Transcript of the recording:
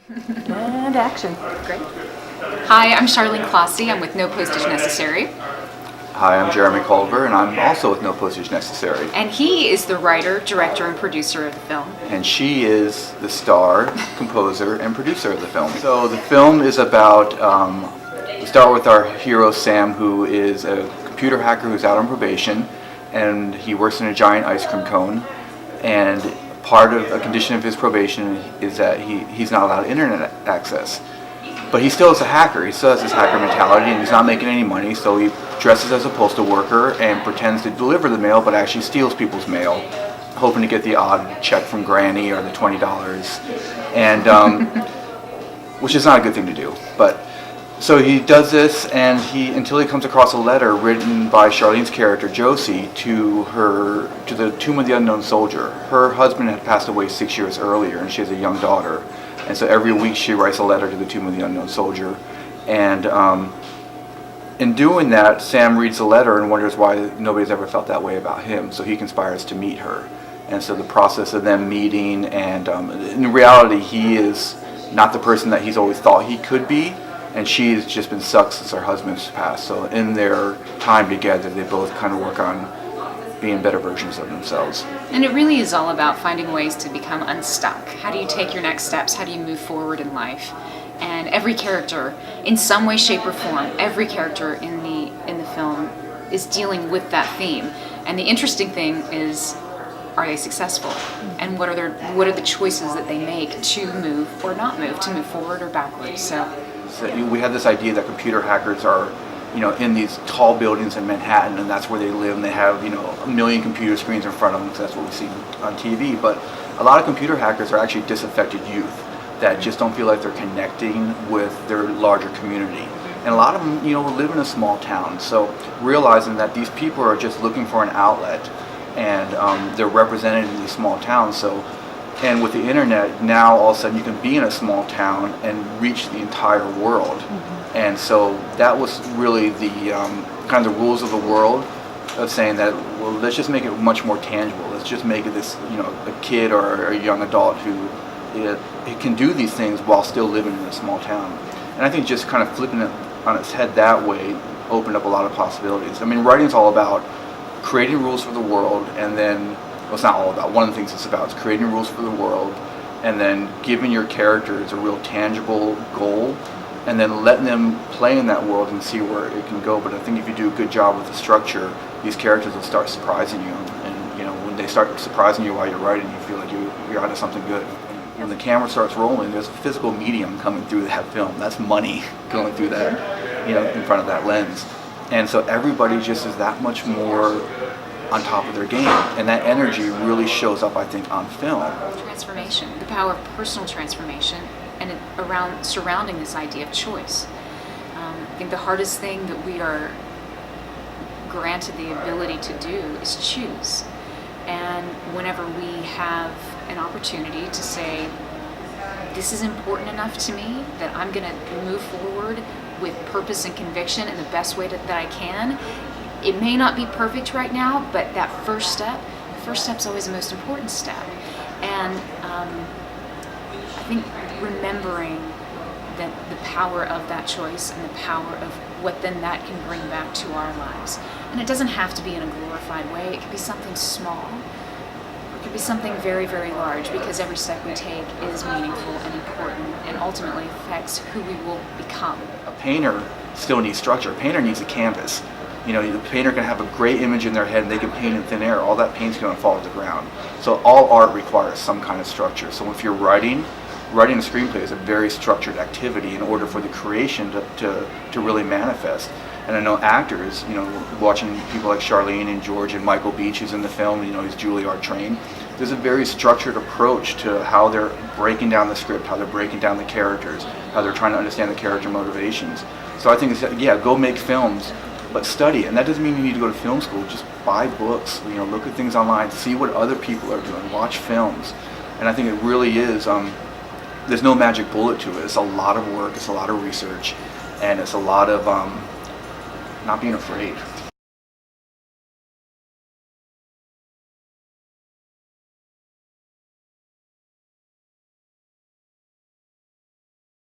And action. Great. Hi, I'm Charleene Closshey. I'm with No Postage Necessary. Hi, I'm Jeremy Culver, and I'm also with No Postage Necessary. And he is the writer, director, and producer of the film. And she is the star, composer, and producer of the film. So the film is about, we start with our hero Sam, who is a computer hacker who's out on probation, and he works in a giant ice cream cone. And part of a condition of his probation is that he's not allowed internet access. But he still is a hacker. He still has this hacker mentality, and he's not making any money, so he dresses as a postal worker and pretends to deliver the mail, but actually steals people's mail, hoping to get the odd check from Granny or the $20, and which is not a good thing to do. But so he does this, and until he comes across a letter written by Charlene's character Josie to the Tomb of the Unknown Soldier. Her husband had passed away 6 years earlier, and she has a young daughter. And so every week she writes a letter to the Tomb of the Unknown Soldier. And in doing that, Sam reads the letter and wonders why nobody's ever felt that way about him. So he conspires to meet her. And so the process of them meeting, and in reality, he is not the person that he's always thought he could be. And she's just been sucked since her husband's passed. So in their time together, they both kind of work on being better versions of themselves. And it really is all about finding ways to become unstuck. How do you take your next steps? How do you move forward in life? And every character, in some way, shape, or form, every character in the film is dealing with that theme. And the interesting thing is, are they successful? And what are the choices that they make to move or not move, to move forward or backwards? So we had this idea that computer hackers are, in these tall buildings in Manhattan, and that's where they live, and they have, a million computer screens in front of them, because that's what we see on TV. But a lot of computer hackers are actually disaffected youth that just don't feel like they're connecting with their larger community. And a lot of them, live in a small town. So realizing that these people are just looking for an outlet, and they're represented in these small towns. And with the internet, now all of a sudden you can be in a small town and reach the entire world. And so that was really the kind of the rules of the world of saying that, well, let's just make it much more tangible. Let's just make it this, a kid or a young adult who it can do these things while still living in a small town. And I think just kind of flipping it on its head that way opened up a lot of possibilities. I mean, writing's all about creating rules for the world, and then, well, it's not all about. One of the things it's about is creating rules for the world, and then giving your characters a real tangible goal, and then letting them play in that world and see where it can go. But I think if you do a good job with the structure, these characters will start surprising you. And when they start surprising you while you're writing, you feel like you're onto something good. When the camera starts rolling, there's a physical medium coming through that film. That's money going through that, in front of that lens. And so everybody just is that much more on top of their game, and that energy really shows up, I think, on film. transformation, the power of personal transformation, and surrounding this idea of choice. I think the hardest thing that we are granted the ability to do is choose. And whenever we have an opportunity to say, this is important enough to me that I'm going to move forward with purpose and conviction in the best way that I can. It may not be perfect right now, but that first step's always the most important step. And I think remembering that the power of that choice and the power of what then that can bring back to our lives. And it doesn't have to be in a glorified way. It could be something small. It could be something very, very large, because every step we take is meaningful and important and ultimately affects who we will become. A painter still needs structure. A painter needs a canvas. The painter can have a great image in their head and they can paint in thin air. All that paint's going to fall to the ground. So all art requires some kind of structure. So if you're writing a screenplay is a very structured activity in order for the creation to really manifest. And I know actors, watching people like Charlene and George and Michael Beach, who's in the film, he's Juilliard trained. There's a very structured approach to how they're breaking down the script, how they're breaking down the characters, how they're trying to understand the character motivations. So I think, go make films, but study. And that doesn't mean you need to go to film school. Just buy books, look at things online, see what other people are doing, watch films. And I think it really is, there's no magic bullet to it. It's a lot of work, it's a lot of research, and it's a lot of not being afraid.